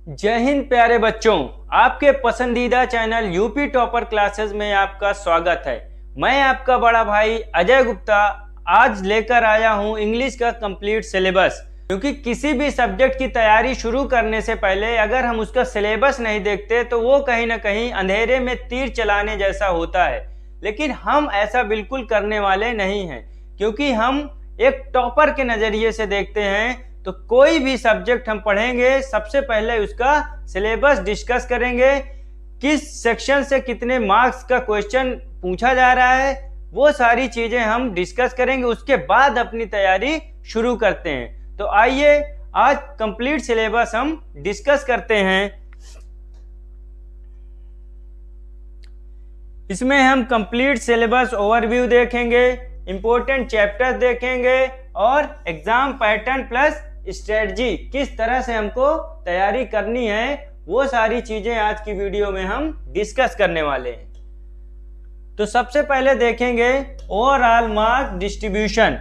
जय हिंद प्यारे बच्चों, आपके पसंदीदा चैनल यूपी टॉपर क्लासेस में आपका स्वागत है। मैं आपका बड़ा भाई अजय गुप्ता आज लेकर आया हूं इंग्लिश का कंप्लीट सिलेबस। क्योंकि किसी भी सब्जेक्ट की तैयारी शुरू करने से पहले अगर हम उसका सिलेबस नहीं देखते तो वो कहीं ना कहीं अंधेरे में तीर चलाने जैसा होता है। लेकिन हम ऐसा बिल्कुल करने वाले नहीं हैं, क्योंकि हम एक टॉपर के नजरिए से देखते हैं। तो कोई भी सब्जेक्ट हम पढ़ेंगे सबसे पहले उसका सिलेबस डिस्कस करेंगे, किस सेक्शन से कितने मार्क्स का क्वेश्चन पूछा जा रहा है, वो सारी चीजें हम डिस्कस करेंगे। उसके बाद अपनी तैयारी शुरू करते हैं। तो आइए आज कंप्लीट सिलेबस हम डिस्कस करते हैं। इसमें हम कंप्लीट सिलेबस ओवरव्यू देखेंगे, इंपॉर्टेंट चैप्टर्स देखेंगे और एग्जाम पैटर्न प्लस स्ट्रेटजी, किस तरह से हमको तैयारी करनी है, वो सारी चीजें आज की वीडियो में हम डिस्कस करने वाले हैं। तो सबसे पहले देखेंगे overall marks distribution.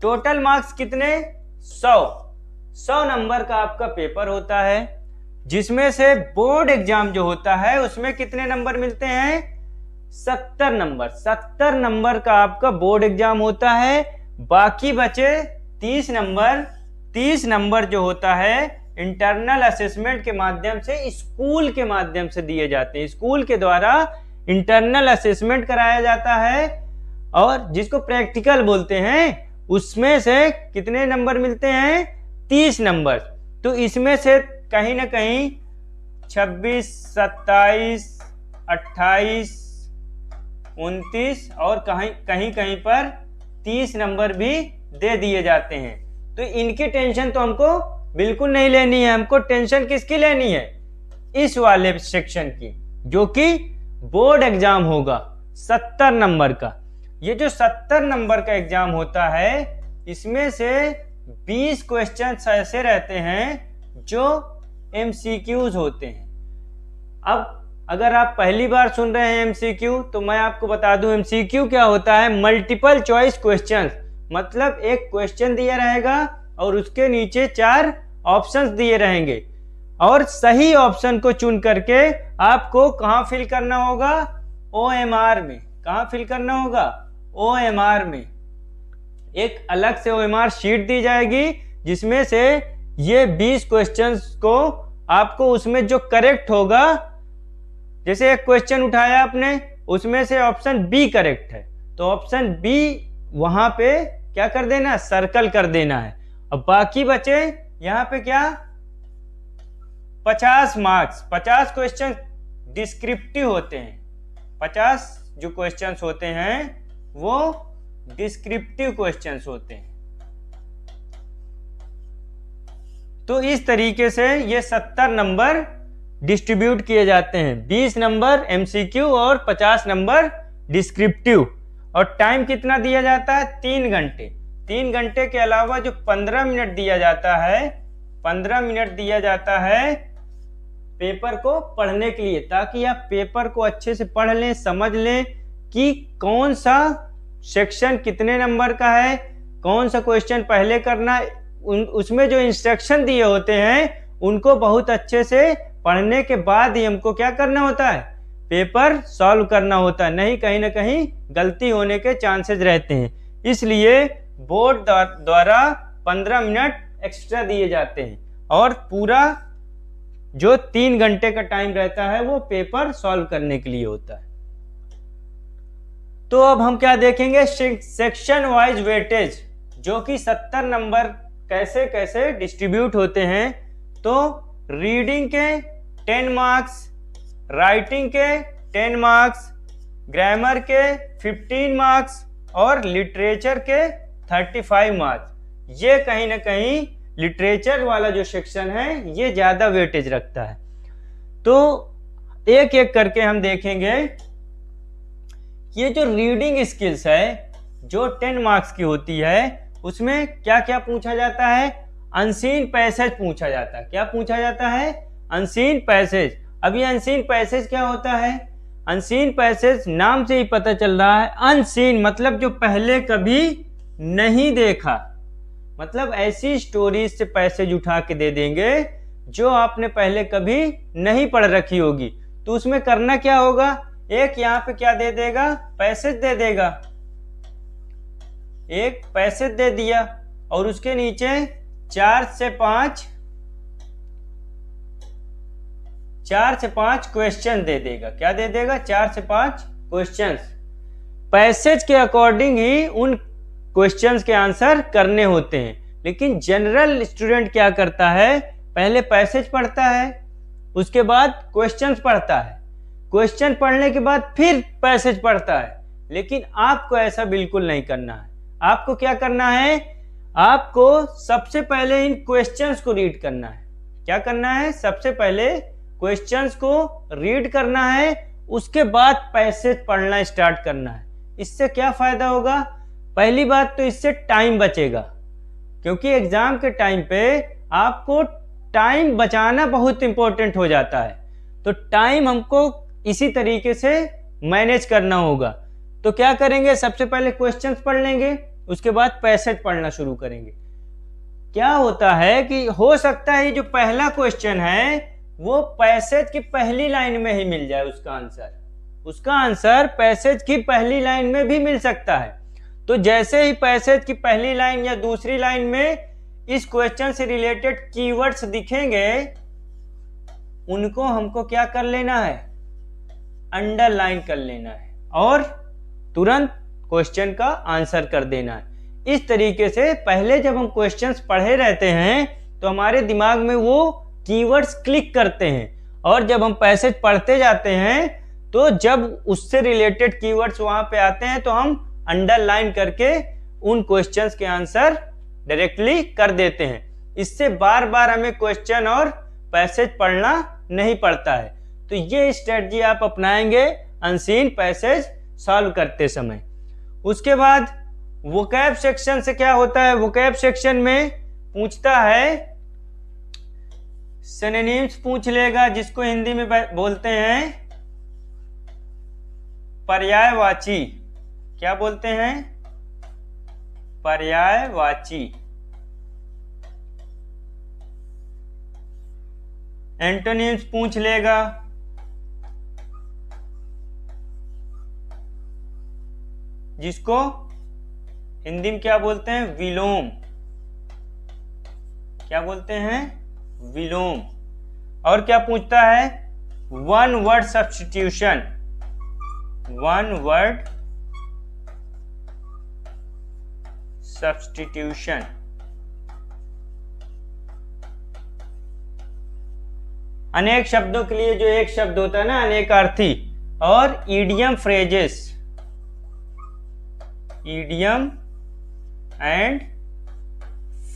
Total marks कितने? 100 नंबर का आपका पेपर होता है, जिसमें से बोर्ड एग्जाम जो होता है उसमें कितने नंबर मिलते हैं? 70 नंबर। 70 नंबर का आपका बोर्ड एग्जाम होता है। बाकी बचे 30 नंबर। 30 नंबर जो होता है इंटरनल असेसमेंट के माध्यम से, स्कूल के माध्यम से दिए जाते हैं। स्कूल के द्वारा इंटरनल असेसमेंट कराया जाता है और जिसको प्रैक्टिकल बोलते हैं, उसमें से कितने नंबर मिलते हैं? 30 नंबर। तो इसमें से कहीं ना कहीं 26, 27, 28, 29 और कहीं कहीं पर 30 नंबर भी दे दिए जाते हैं। तो इनकी टेंशन तो हमको बिल्कुल नहीं लेनी है। हमको टेंशन किसकी लेनी है? इस वाले सेक्शन की, जो कि बोर्ड एग्जाम होगा 70 नंबर का। ये जो 70 नंबर का एग्जाम होता है, इसमें से 20 क्वेश्चन ऐसे रहते हैं जो MCQs होते हैं। अब अगर आप पहली बार सुन रहे हैं MCQ, तो मैं आपको बता दूं MCQ क्या होता है। मल्टीपल चॉइस क्वेश्चन, मतलब एक क्वेश्चन दिया रहेगा और उसके नीचे 4 ऑप्शंस दिए रहेंगे और सही ऑप्शन को चुन करके आपको कहाँ फिल करना होगा? OMR में। कहाँ फिल करना होगा? OMR में। एक अलग से OMR शीट दी जाएगी, जिसमें से ये 20 क्वेश्चंस को आपको उसमें जो करेक्ट होगा, जैसे एक क्वेश्चन उठाया आपने, उसमें से ऑप्शन बी करेक्ट है, तो ऑप्शन बी वहां पे क्या कर देना? सर्कल कर देना है। अब बाकी बचे यहां पे क्या? 50 मार्क्स। 50 क्वेश्चन डिस्क्रिप्टिव होते हैं। 50 जो क्वेश्चंस होते हैं वो डिस्क्रिप्टिव क्वेश्चंस होते हैं। तो इस तरीके से ये 70 नंबर डिस्ट्रीब्यूट किए जाते हैं। 20 नंबर MCQ और 50 नंबर डिस्क्रिप्टिव। और टाइम कितना दिया जाता है? 3 घंटे। 3 घंटे के अलावा जो 15 मिनट दिया जाता है, 15 मिनट दिया जाता है पेपर को पढ़ने के लिए, ताकि आप पेपर को अच्छे से पढ़ लें, समझ लें कि कौन सा सेक्शन कितने नंबर का है, कौन सा क्वेश्चन पहले करना। उसमें जो इंस्ट्रक्शन दिए होते हैं उनको बहुत अच्छे से पढ़ने के बाद ही हमको क्या करना होता है? पेपर सॉल्व करना होता है। नहीं कहीं ना कहीं गलती होने के चांसेस रहते हैं। इसलिए बोर्ड द्वारा 15 मिनट एक्स्ट्रा दिए जाते हैं और पूरा जो 3 घंटे का टाइम रहता है वो पेपर सॉल्व करने के लिए होता है। तो अब हम क्या देखेंगे? सेक्शन वाइज वेटेज, जो कि 70 नंबर कैसे कैसे डिस्ट्रीब्यूट होते हैं। तो रीडिंग के 10 मार्क्स, राइटिंग के 10 मार्क्स, ग्रामर के 15 मार्क्स और लिटरेचर के 35 मार्क्स। ये कहीं ना कहीं लिटरेचर वाला जो सेक्शन है ये ज्यादा वेटेज रखता है। तो एक एक करके हम देखेंगे। ये जो रीडिंग स्किल्स है, जो 10 मार्क्स की होती है, उसमें क्या क्या पूछा जाता है? अनसीन पैसेज पूछा जाता है। क्या पूछा जाता है? Unseen passage. अब ये अनसीन पैसेज क्या होता है? अनसीन पैसेज नाम से ही पता चल रहा है। अनसीन मतलब जो पहले कभी नहीं देखा, मतलब ऐसी स्टोरीज से पैसेज उठा के दे देंगे जो आपने पहले कभी नहीं पढ़ रखी होगी। तो उसमें करना क्या होगा, एक यहाँ पे क्या दे देगा, पैसेज दे देगा, एक पैसेज दे दिया और उसके नीचे 4 से 5 क्वेश्चन दे देगा। क्या दे देगा, 4 से 5 क्वेश्चंस। पैसेज के अकॉर्डिंग ही उन क्वेश्चंस के आंसर करने होते हैं। लेकिन जनरल स्टूडेंट क्या करता है, पहले पैसेज पढ़ता है, उसके बाद क्वेश्चंस पढ़ता है, क्वेश्चन पढ़ने के बाद फिर पैसेज पढ़ता है। लेकिन आपको ऐसा बिल्कुल नहीं करना है। आपको क्या करना है, आपको सबसे पहले इन क्वेश्चंस को रीड करना है। क्या करना है, सबसे पहले क्वेश्चंस को रीड करना है, उसके बाद पैसेज पढ़ना स्टार्ट करना है। इससे क्या फायदा होगा, पहली बात तो इससे टाइम बचेगा, क्योंकि एग्जाम के टाइम पे आपको टाइम बचाना बहुत इंपॉर्टेंट हो जाता है। तो टाइम हमको इसी तरीके से मैनेज करना होगा। तो क्या करेंगे, सबसे पहले क्वेश्चंस पढ़ लेंगे, उसके बाद पैसेज पढ़ना शुरू करेंगे। क्या होता है कि हो सकता है जो पहला क्वेश्चन है वो पैसेज की पहली लाइन में ही मिल जाए, उसका आंसर पैसेज की पहली लाइन में भी मिल सकता है। तो जैसे ही पैसेज की पहली लाइन या दूसरी लाइन में इस क्वेश्चन से रिलेटेड कीवर्ड्स दिखेंगे, उनको हमको क्या कर लेना है, अंडरलाइन कर लेना है और तुरंत क्वेश्चन का आंसर कर देना है। इस तरीके से पहले जब हम क्वेश्चंस पढ़े रहते हैं तो हमारे दिमाग में वो कीवर्ड्स क्लिक करते हैं, और जब हम पैसेज पढ़ते जाते हैं तो जब उससे रिलेटेड कीवर्ड्स वहां पे आते हैं तो हम अंडरलाइन करके उन क्वेश्चंस के आंसर डायरेक्टली कर देते हैं। इससे बार बार हमें क्वेश्चन और पैसेज पढ़ना नहीं पड़ता है। तो ये स्ट्रेटजी आप अपनाएंगे अनसीन पैसेज सॉल्व करते समय। उसके बाद वोकैब सेक्शन से क्या होता है, वोकैब सेक्शन में पूछता है सिनोनिम्स पूछ लेगा, जिसको हिंदी में बोलते हैं पर्यायवाची। क्या बोलते हैं, पर्यायवाची। एंटोनिम्स पूछ लेगा, जिसको हिंदी में क्या बोलते हैं, विलोम। क्या बोलते हैं, विलोम। और क्या पूछता है, one word substitution, one word substitution. अनेक शब्दों के लिए जो एक शब्द होता है ना, अनेकार्थी। और idiom phrases, idiom and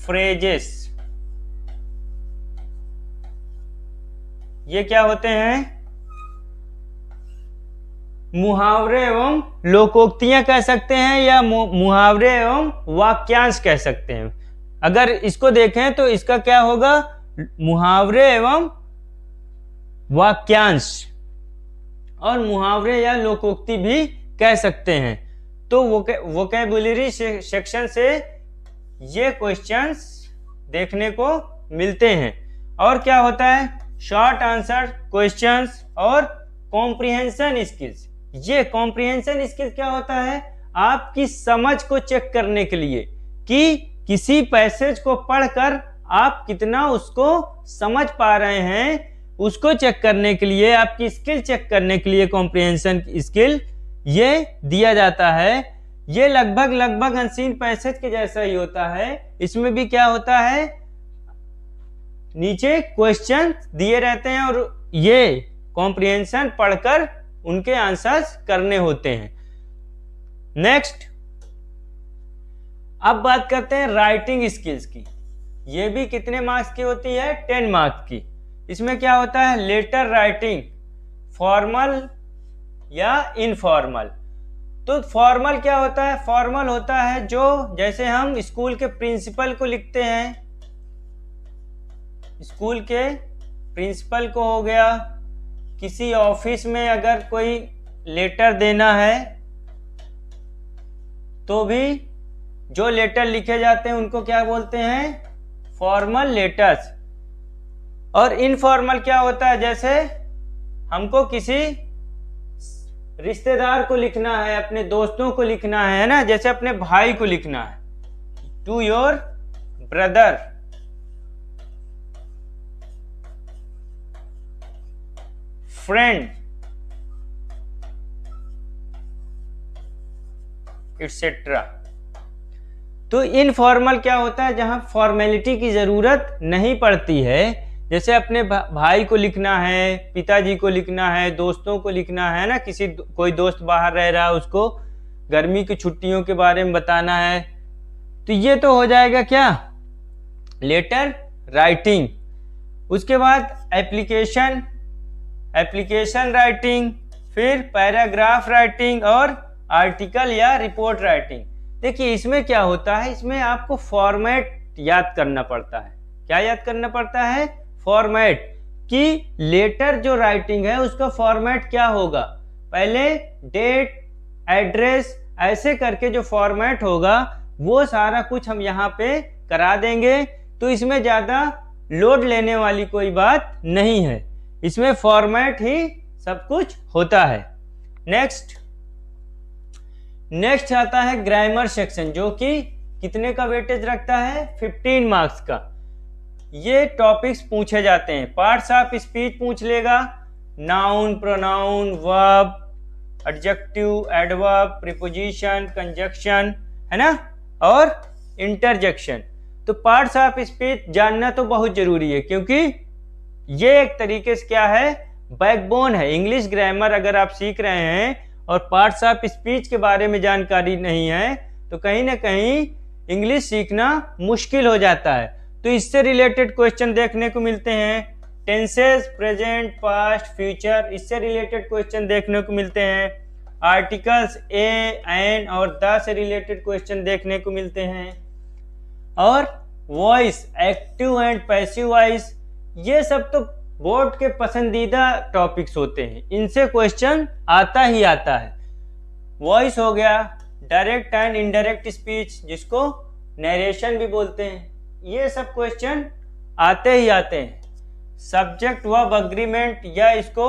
phrases, ये क्या होते हैं, मुहावरे एवं लोकोक्तियां कह सकते हैं, या मुहावरे एवं वाक्यांश कह सकते हैं। अगर इसको देखें तो इसका क्या होगा, मुहावरे एवं वाक्यांश, और मुहावरे या लोकोक्ति भी कह सकते हैं। तो वोकैबुलरी सेक्शन से ये क्वेश्चंस देखने को मिलते हैं। और क्या होता है, शॉर्ट आंसर क्वेश्चंस और कॉम्प्रिहेंशन स्किल्स। ये कॉम्प्रिहेंशन स्किल्स क्या होता है, आपकी समझ को चेक करने के लिए कि किसी पैसेज को पढ़कर आप कितना उसको समझ पा रहे हैं, उसको चेक करने के लिए, आपकी स्किल चेक करने के लिए कॉम्प्रिहेंशन स्किल ये दिया जाता है। ये लगभग अनसीन पैसेज के जैसा ही होता है। इसमें भी क्या होता है, नीचे क्वेश्चन दिए रहते हैं और ये कॉम्प्रिहेंशन पढ़कर उनके आंसर्स करने होते हैं। नेक्स्ट, अब बात करते हैं राइटिंग स्किल्स की। ये भी कितने मार्क्स की होती है, 10 मार्क्स की। इसमें क्या होता है, लेटर राइटिंग, फॉर्मल या इनफॉर्मल। तो फॉर्मल क्या होता है, फॉर्मल होता है जो जैसे हम स्कूल के प्रिंसिपल को लिखते हैं, स्कूल के प्रिंसिपल को हो गया, किसी ऑफिस में अगर कोई लेटर देना है तो भी जो लेटर लिखे जाते हैं उनको क्या बोलते हैं, फॉर्मल लेटर्स। और इनफॉर्मल क्या होता है, जैसे हमको किसी रिश्तेदार को लिखना है, अपने दोस्तों को लिखना है ना, जैसे अपने भाई को लिखना है, to your brother, friend, etcetera. तो इनफॉर्मल क्या होता है, जहां फॉर्मेलिटी की जरूरत नहीं पड़ती है, जैसे अपने भाई को लिखना है, पिताजी को लिखना है, दोस्तों को लिखना है ना, कोई दोस्त बाहर रह रहा है उसको गर्मी की छुट्टियों के बारे में बताना है, तो ये तो हो जाएगा क्या, लेटर राइटिंग। उसके बाद एप्लीकेशन राइटिंग, फिर पैराग्राफ राइटिंग और आर्टिकल या रिपोर्ट राइटिंग। देखिए इसमें क्या होता है, इसमें आपको फॉर्मेट याद करना पड़ता है। क्या याद करना पड़ता है, फॉर्मेट, कि लेटर जो राइटिंग है उसका फॉर्मेट क्या होगा, पहले डेट, एड्रेस, ऐसे करके जो फॉर्मेट होगा वो सारा कुछ हम यहाँ पे करा देंगे। तो इसमें ज्यादा लोड लेने वाली कोई बात नहीं है, इसमें फॉर्मेट ही सब कुछ होता है। नेक्स्ट आता है ग्रामर सेक्शन, जो कि कितने का वेटेज रखता है, 15 मार्क्स का। ये टॉपिक्स पूछे जाते हैं, पार्ट्स ऑफ स्पीच पूछ लेगा, noun, pronoun, verb, adjective, adverb, preposition, conjunction, है ना, और इंटरजेक्शन। तो पार्ट्स ऑफ स्पीच जानना तो बहुत जरूरी है, क्योंकि ये एक तरीके से क्या है, बैकबोन है। इंग्लिश ग्रामर अगर आप सीख रहे हैं और पार्ट्स ऑफ स्पीच के बारे में जानकारी नहीं है, तो कहीं ना कहीं इंग्लिश सीखना मुश्किल हो जाता है। तो इससे रिलेटेड क्वेश्चन देखने को मिलते हैं, टेंसेस, प्रेजेंट, पास्ट, फ्यूचर, इससे रिलेटेड क्वेश्चन देखने को मिलते हैं, आर्टिकल्स ए, एन और द से रिलेटेड क्वेश्चन देखने को मिलते हैं, और voice, active and passive voice, ये सब तो बोर्ड के पसंदीदा टॉपिक्स होते हैं, इनसे क्वेश्चन आता ही आता है। वॉइस हो गया, डायरेक्ट एंड इनडायरेक्ट स्पीच, जिसको नरेशन भी बोलते हैं, ये सब क्वेश्चन आते ही आते हैं। सब्जेक्ट वर्ब अग्रीमेंट, या इसको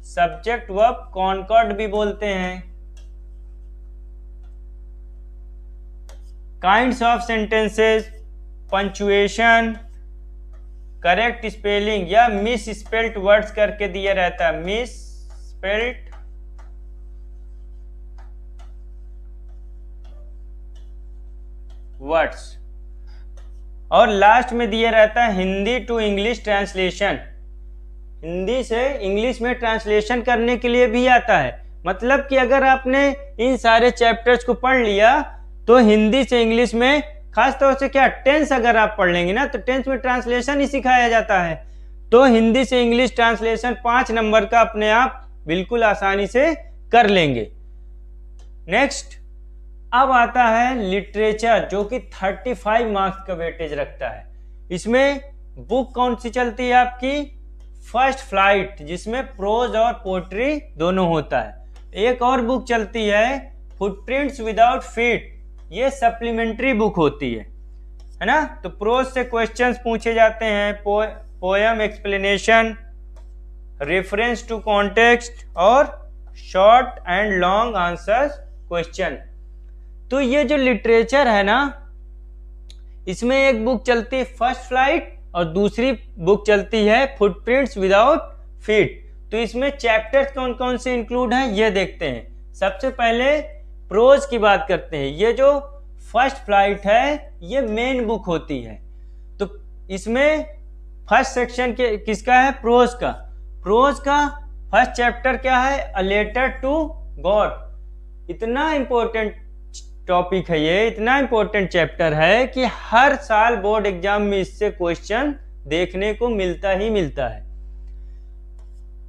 सब्जेक्ट वर्ब कॉनकॉर्ड भी बोलते हैं। Kinds of sentences, punctuation, correct spelling या मिस स्पेल्ट वर्ड्स करके दिया रहता है, मिस स्पेल्ट वर्ड्स, और लास्ट में दिया रहता है Hindi to English translation, Hindi से इंग्लिश में ट्रांसलेशन करने के लिए भी आता है। मतलब कि अगर आपने इन सारे चैप्टर्स को पढ़ लिया तो हिंदी से इंग्लिश में, खास तौर से क्या, टेंस अगर आप पढ़ लेंगे ना, तो टेंस में ट्रांसलेशन ही सिखाया जाता है। तो हिंदी से इंग्लिश ट्रांसलेशन 5 नंबर का अपने आप बिल्कुल आसानी से कर लेंगे। नेक्स्ट अब आता है लिटरेचर, जो कि 35 मार्क्स का वेटेज रखता है। इसमें बुक कौन सी चलती है आपकी, फर्स्ट फ्लाइट, जिसमें प्रोज और पोएट्री दोनों होता है। एक और बुक चलती है फुटप्रिंट्स विदाउट फीट, ये सप्लीमेंट्री बुक होती है ना। तो प्रोज से क्वेश्चंस पूछे जाते हैं, poem explanation, reference to context और short and long answers question. तो ये जो लिटरेचर है ना, इसमें एक बुक चलती है फर्स्ट फ्लाइट और दूसरी बुक चलती है फुटप्रिंट्स विदाउट फीट। तो इसमें चैप्टर्स कौन कौन से इंक्लूड हैं ये देखते हैं। सबसे पहले प्रोज की बात करते हैं। ये जो फर्स्ट फ्लाइट है ये मेन बुक होती है। तो इसमें फर्स्ट सेक्शन के किसका है, प्रोज का। प्रोज का फर्स्ट चैप्टर क्या है, अ लेटर टू गॉड। इतना इंपॉर्टेंट टॉपिक है ये, इतना इंपॉर्टेंट चैप्टर है कि हर साल बोर्ड एग्जाम में इससे क्वेश्चन देखने को मिलता ही मिलता है।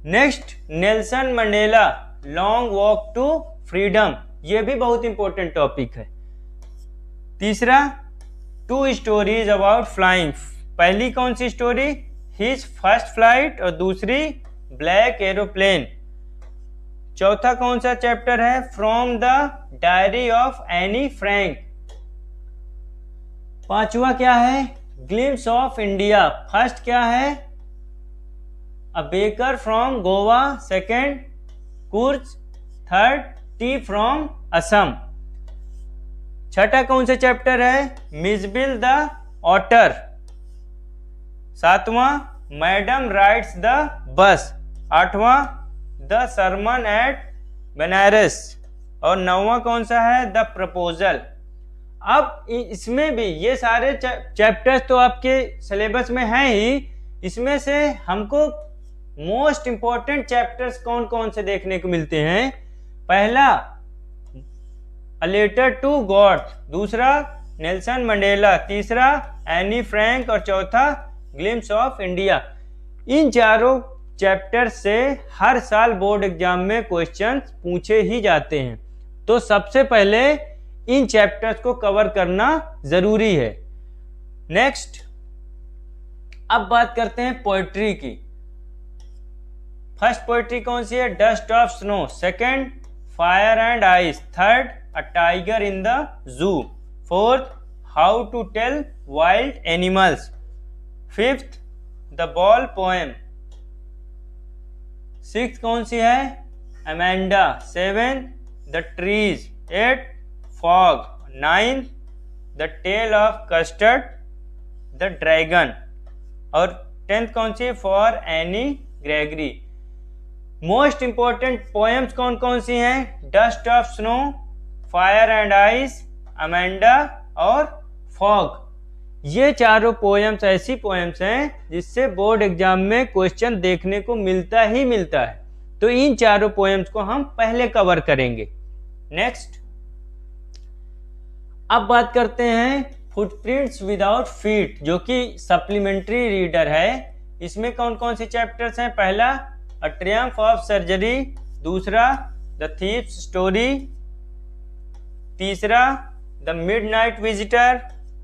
Next, Nelson Mandela long walk to freedom, ये भी बहुत इंपॉर्टेंट टॉपिक है। तीसरा, 2 स्टोरीज अबाउट फ्लाइंग। पहली कौन सी स्टोरी, हिज फर्स्ट फ्लाइट, और दूसरी ब्लैक एरोप्लेन। चौथा कौन सा चैप्टर है, from the diary of Anne Frank. पांचवा क्या है, ग्लिम्स ऑफ इंडिया। फर्स्ट क्या है, a baker from Goa, second Coorg, third tea from Assam. छठा कौन सा चैप्टर है? Mijbil the otter. सातवां मैडम राइड्स द बस। आठवां द सरमन एट बनारस। और नौवां कौन सा है? The proposal. अब इसमें भी ये सारे चैप्टर्स तो आपके सिलेबस में हैं ही, इसमें से हमको मोस्ट इंपॉर्टेंट चैप्टर्स कौन कौन से देखने को मिलते हैं? पहला अ लेटर टू गॉड, दूसरा नेल्सन मंडेला, तीसरा एनी फ्रैंक और चौथा ग्लिम्स ऑफ इंडिया। इन चारों चैप्टर से हर साल बोर्ड एग्जाम में क्वेश्चंस पूछे ही जाते हैं, तो सबसे पहले इन चैप्टर्स को कवर करना जरूरी है। नेक्स्ट, अब बात करते हैं पोएट्री की। फर्स्ट पोएट्री कौन सी है? Dust of snow. Second fire and ice. Third a tiger in the zoo. Fourth how to tell wild animals. Fifth the ball poem. Six कौन सी है? Amanda. Seven the trees. Eight fog. Nine the tale of Custard the dragon. और tenth कौन सी? For Anne Gregory. Most important poems कौन कौन सी हैं? Dust of snow, fire and ice, Amanda और फॉग। ये चारों पोएम्स ऐसी पोएम्स हैं जिससे बोर्ड एग्जाम में क्वेश्चन देखने को मिलता ही मिलता है, तो इन चारों पोएम्स को हम पहले कवर करेंगे। नेक्स्ट, अब बात करते हैं फुटप्रिंट्स विदाउट फीट, जो कि सप्लीमेंट्री रीडर है। इसमें कौन कौन से चैप्टर्स हैं? पहला अ ट्रियम्फ ऑफ सर्जरी, दूसरा द थीव्स स्टोरी, तीसरा द मिडनाइट विजिटर,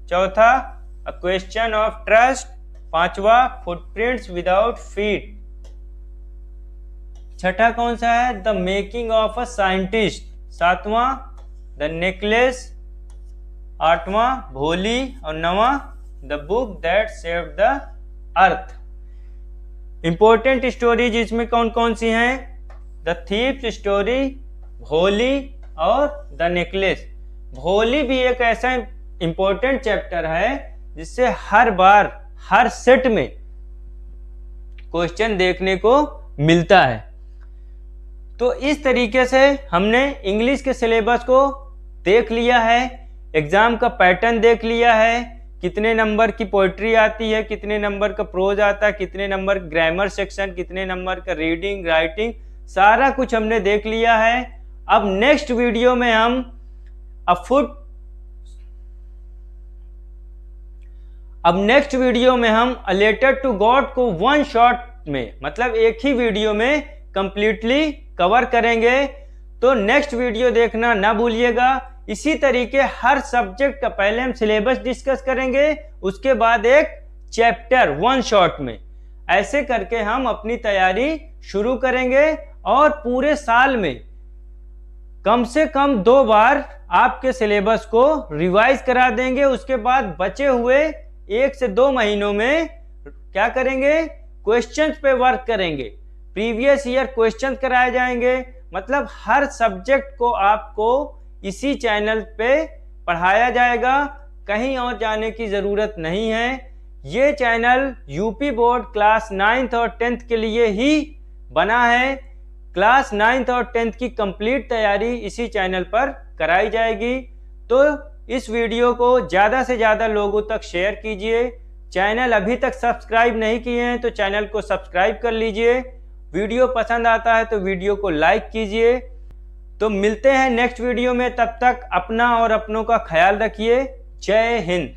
चौथा अ क्वेश्चन ऑफ ट्रस्ट, पांचवा फुटप्रिंट्स विदाउट फीट। छठा कौन सा है? The making of a scientist, सातवां द नेकलेस, आठवां भोली और नवां the book that saved the earth. Important stories इसमें कौन कौन सी हैं? द थीव्स स्टोरी, भोली और द नेकलेस। भोली भी एक ऐसा इंपॉर्टेंट चैप्टर है जिससे हर बार हर सेट में क्वेश्चन देखने को मिलता है। तो इस तरीके से हमने इंग्लिश के सिलेबस को देख लिया है, एग्जाम का पैटर्न देख लिया है, कितने नंबर की पोइट्री आती है, कितने नंबर का प्रोज आता है, कितने नंबर ग्रामर सेक्शन, कितने नंबर का रीडिंग राइटिंग, सारा कुछ हमने देख लिया है। अब नेक्स्ट वीडियो में हम अ लेटर टू गॉड को वन शॉट में, मतलब एक ही वीडियो में कंप्लीटली कवर करेंगे। तो नेक्स्ट वीडियो देखना ना भूलिएगा। इसी तरीके हर सब्जेक्ट का पहले हम सिलेबस डिस्कस करेंगे, उसके बाद एक चैप्टर वन शॉट में, ऐसे करके हम अपनी तैयारी शुरू करेंगे और पूरे साल में कम से कम 2 बार आपके सिलेबस को रिवाइज करा देंगे। उसके बाद बचे हुए 1 से 2 महीनों में क्या करेंगे? क्वेश्चंस पे वर्क करेंगे, प्रीवियस ईयर क्वेश्चन कराए जाएंगे। मतलब हर सब्जेक्ट को आपको इसी चैनल पे पढ़ाया जाएगा, कहीं और जाने की ज़रूरत नहीं है। ये channel UP board class 9th और 10th के लिए ही बना है। क्लास 9th और 10th की कंप्लीट तैयारी इसी चैनल पर कराई जाएगी। तो इस वीडियो को ज़्यादा से ज़्यादा लोगों तक शेयर कीजिए। चैनल अभी तक सब्सक्राइब नहीं किए हैं तो चैनल को सब्सक्राइब कर लीजिए। वीडियो पसंद आता है तो वीडियो को लाइक कीजिए। तो मिलते हैं नेक्स्ट वीडियो में, तब तक अपना और अपनों का ख्याल रखिए। जय हिंद।